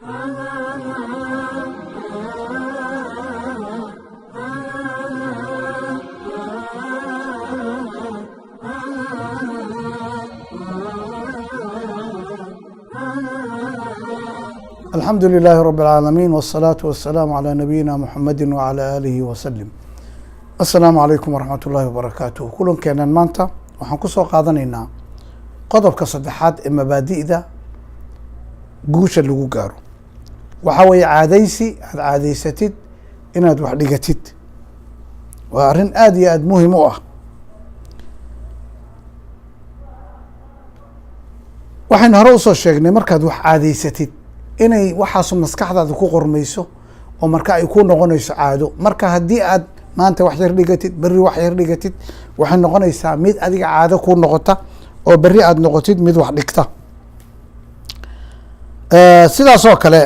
الحمد لله رب العالمين والصلاة والسلام على نبينا محمد وعلى آله وسلم. السلام عليكم ورحمة الله وبركاته. كلن كان مانتا waxaan ku soo qaadanaynaa qodobka saddexaad ee mabaadi'da guusha lagu gaaro. waxa weeye caadaysi aad caadaysatid inaad wax dhigatid. waa arrin aad iyo aad muhiim u ah. waxaan hore usoo sheegnay markaad wax caadaysatid inay waxaas maskaxdaada ku qormayso oo marka ay ku noqonayso caado. marka haddii aad maanta wax yar dhigatid berri wax yar dhigatid waxay noqonaysaa mid adiga caado ku noqota oo berri aad noqotid mid wax dhigta. sidaas oo kale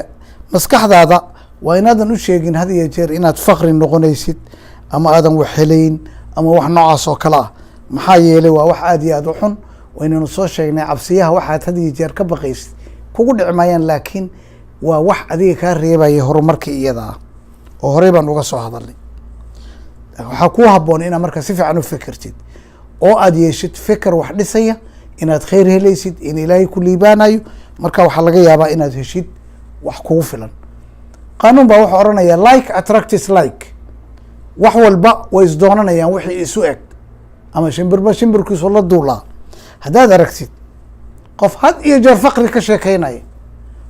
maskaxdaada waa inaadan u sheegin had iyo jeer inaad faqri noqonaysid ama aadan wax helayn ama wax noocaas oo kale ah. maxaa yeelay waa wax aad iyo aad u xun. waynanu soo sheegnay cabsiyaha waxaad had iyo jeer ka baqaysid kugu dhici maayaan, laakiin waa wax adiga kaa reebaya horumarkii iyada ah oo horey baan uga soo hadalnay. waxaa kuu haboon inaad marka si fiican u fikirtid oo aad yeeshid fikir wax dhisaya inaad khayr helaysid, in ilaahay ku liibaanayo. marka waxaa laga yaabaa inaad heshid wax kugu filan. qaanuun baa wuxuu oranaya like attracts like. wax walba way isdoonanayaan wixii isu eg, ama shimbirba shimbirkiisu la duulaa. haddaad aragtid qof had iyo jeer faqri ka sheekeynaya,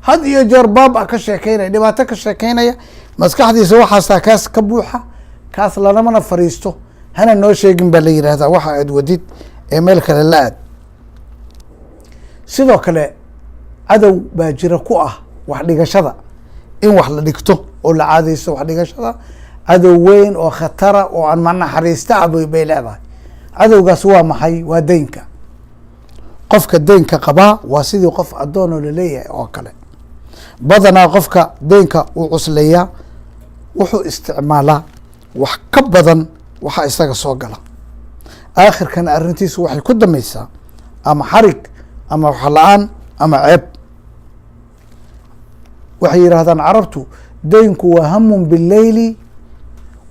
had iyo jeer baaba ka sheekeynaya, dhibaato ka sheekeynaya, maskaxdiisa waxaasaa kaas ka buuxa, kaas lanamana fariisto, hana noo sheegin baa la yidhaahdaa waxa aad wadid ee meel kale la aad. sidoo kale cadow baa jira ku ah wax dhigashada, in wax la dhigto oo la caadaysto wax dhigashada. cadow weyn oo khatara oo aan manaxariista ah bay leedahay. cadowgaas waa maxay? waa deynka. qofka deynka qabaa waa sidii qof addoon oo laleeyahay oo kale. badanaa qofka deynka uu cusleeyaa wuxuu isticmaalaa wax ka badan waxa isaga soo gala. aakhirkana arrintiisu waxay ku dambaysaa ama xarig ama wax la-aan ama ceeb. waxay yidhaahdaan carabtu deynku waa hamun bileyli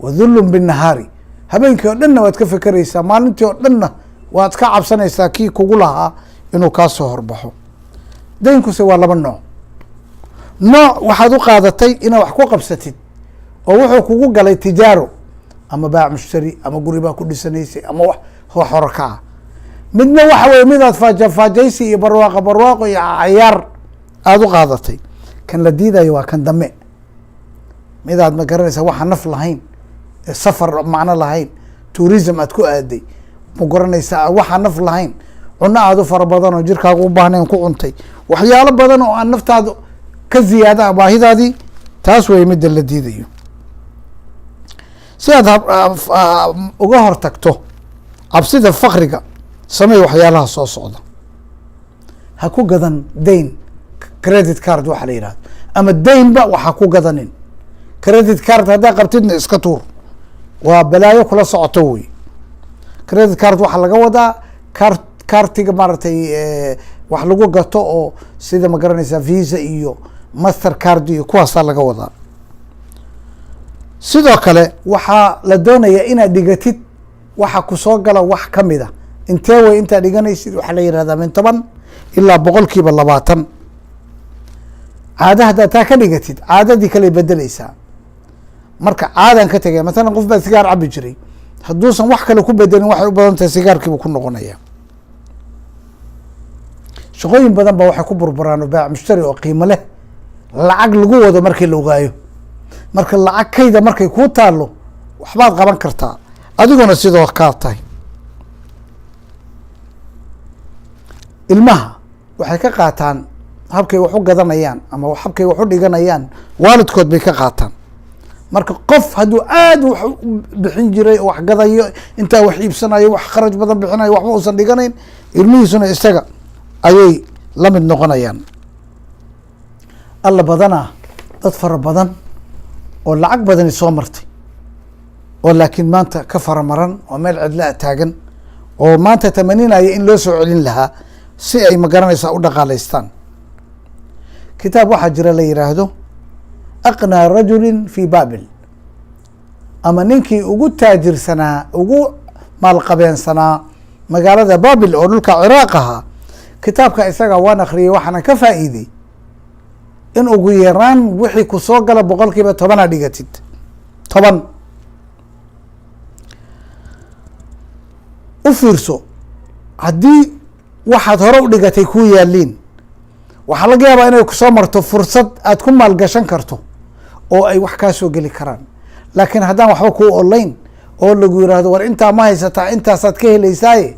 wa dhullun binnahaari. habeenkii oo dhanna waad ka fekeraysaa, maalintii oo dhanna waad ka cabsanaysaa kii kugu lahaa inuu kaa soo horbaxo. deynkuse waa laba nooc. nooc waxaad u qaadatay inaad wax ku qabsatid oo wuxuu kugu galay tijaaro ama baac mushtari ama guri baa ku dhisanaysay ama wax hore ka ah. midna waxa weye midaad faajaysi iyo barwaaqo iyo cayaar aada u qaadatay. kan la diidayo waa kan dambe, midaad ma garanaysaa waxa naf lahayn, safar macno lahayn, tourism aad ku aaday ma garanaysaa, waxa naf lahayn, cunno aada u fara badan oo jirkaaga u baahnayn ku cuntay, waxyaalo badan oo aan naftaada ka ziyaada baahidaadii. taas way midda la diidayo. si aad uga hortagto cabsida faqriga, samey waxyaalaha soo socda. ha ku gadan dayn, credit card waxa la yidhahdo, ama daynba waxa ku gadanin. credit card haddaa qabtidna iska tuur, waa balaayo kula socoto wey. credit card waxaa laga wadaa kartiga maaragtay wax lagu gato oo sida ma garanaysaa visa iyo master card iyo kuwaasaa laga wadaa. sidoo kale waxaa la doonayaa inaad dhigatid waxa kusoo gala wax kamid a. intee way intaad dhiganaysid waxaa la yihahdaa min 10 ilaa 20%. caada haddaad taa ka dhigatid caadadii kale bedeleysaa. marka caadaan ka tegaya, masalan qof baa sigaar cabi jiray, hadduusan wax kale ku bedelin waxay u badan tahay sigaarkiibuu ku noqonaya. shaqooyin badan ba waxay ku burburaan baac mushtari oo qiimo leh, lacag lagu wado markii la ogaayo. marka lacag kayda markay kuu taalo waxbaad qaban kartaa, adiguna sidoo kaa tahay. ilmaha waxay ka qaataan habkay wax u gadanayaan ama habkay wax u dhiganayaan waalidkood bay ka qaataan. marka qof hadduu aad wax u bixin jiray oo wax gadayo, intaa wax iibsanayo, wax kharaj badan bixinayo, waxba uusan dhiganayn, ilmihiisuna isaga ayay la mid noqonayaan. alla badanaa dad fara badan oo lacag badani soo martay oo laakiin maanta ka faramaran oo meel cidlaa taagan oo maanta tamaninaya in loo soo celin lahaa si ay ma garanaysaa u dhaqaalaystaan. kitaab waxaa jira la yiraahdo aqnaa rajulin fi babil, ama ninkii ugu taajirsanaa ugu maalqabeensanaa magaalada babil oo dhulka ciraaq ahaa. kitaabka isaga waan akhriyey, waxaana ka faa'iiday in ugu yaraan wixii ku soo gala 10% dhigatid 10. u fiirso, haddii waxaad hore u dhigatay ku yaaliin, waxaa laga yaabaa inay kusoo marto fursad aad ku maalgashan karto oo ay wax kaa soo geli karaan. laakiin haddaan waxba kuu online oo lagu yiraahdo war intaa ma haysataa, intaasaad ka helaysaaye,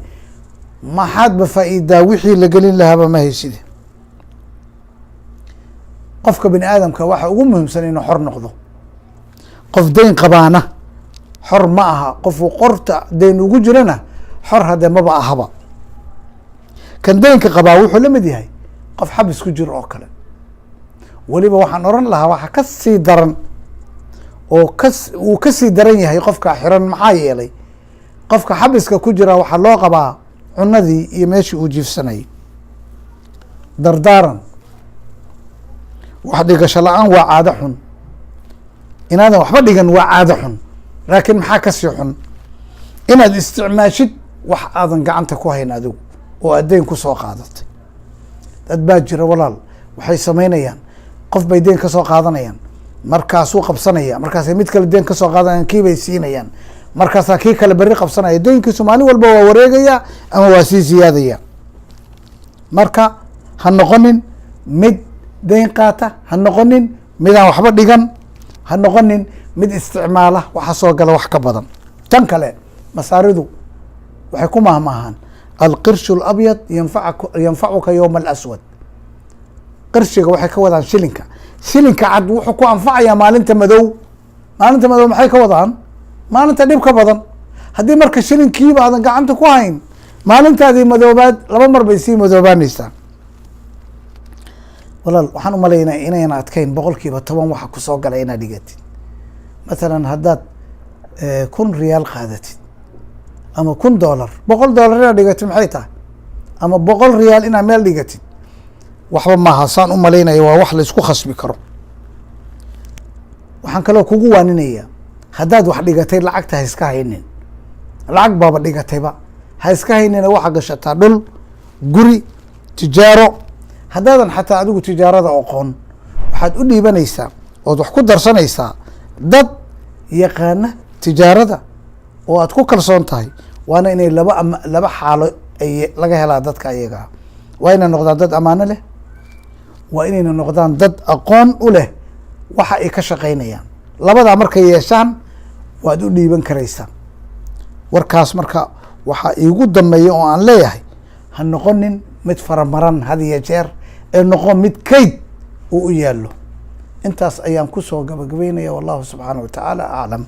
maxaadba faa'iidaa wixii la gelin lahaaba ma hayside. qofka bini aadamka waxa ugu muhiimsan inuu xor noqdo. qof dayn qabaana xor ma aha, qofuu qorta dayn ugu jirana xor haddee maba ahaba. kan daynka qabaa wuxuu la mid yahay qof xabis ku jiro oo kale. weliba waxaan oran lahaa waxa ka sii daran oo uu ka sii daran yahay qofka xiran. maxaa yeelay qofka xabiska ku jira waxaa loo qabaa cunadii iyo meeshii uu jiifsanayay. dardaaran, wax dhigasho la-aan waa caado xun. inaadan waxba dhigan waa caado xun, laakiin maxaa kasii xun inaad isticmaashid wax aadan gacanta ku hayn adigu oo aad dayn kusoo qaadatay. dad baa jira walaal, waxay samaynayaan, qof bay dayn kasoo qaadanayaan, markaasuu qabsanaya, markaasay mid kale dayn kasoo qaadanayaan, kii bay siinayaan, markaasaa kii kale berri qabsanaya. daynkiisu maalin walba waa wareegaya ama waa sii siyaadaya. marka ha noqonin mid dayn qaata, ha noqonin midaan waxba dhigan, ha noqonin mid isticmaala waxa soo gala wax ka badan. tan kale masaaridu waxay ku mahmaahaan alqirshu alabyad yanfacuka yowma alaswad. qirshiga waxay ka wadaan shilinka. shilinka cad wuxuu ku anfacayaa maalinta madow. maalinta madow maxay ka wadaan? maalinta dhib ka badan. haddii marka shilinkiiba aadan gacanta ku hayn, maalintaadii madoobaad 2 mar bay sii madoobaanaysaa. walaal, waxaan u malaynaa inayna adkayn 10% waxa kusoo gala inaad dhigatid. mathalan haddaad 1,000 riyaal qaadatid ama $1,000, $100 inaad dhigatid maxay tahay? ama 100 riyaal inaad meel dhigatid, waxba maaha. saan u malaynaya waa wax la isku khasbi karo. waxaan kaloo kugu waaninaya, haddaad wax dhigatay lacagta ha iska haynin. lacag baaba dhigatayba, ha iska haynina. waxa gashataa dhul, guri, tijaaro. haddaadan xataa adigu tijaarada aqoon, waxaad u dhiibanaysaa ood wax ku darsanaysaa dad yaqaana tijaarada oo aad ku kalsoon tahay. waana inay laba xaalo ay laga helaa dadka ayagaa. waa inay noqdaan dad ammaano leh, waa inayna noqdaan dad aqoon u leh waxa ay ka shaqaynayaan. labadaa markay yeeshaan waad u dhiiban karaysaa. warkaas marka waxaa iigu dambeeya oo aan leeyahay, ha noqonin mid faramaran had iyo jeer, ee noqon mid kayd uu u yaallo. intaas ayaan kusoo gabagabeynaya. wallahu subxaanaه wa tacaala aclam.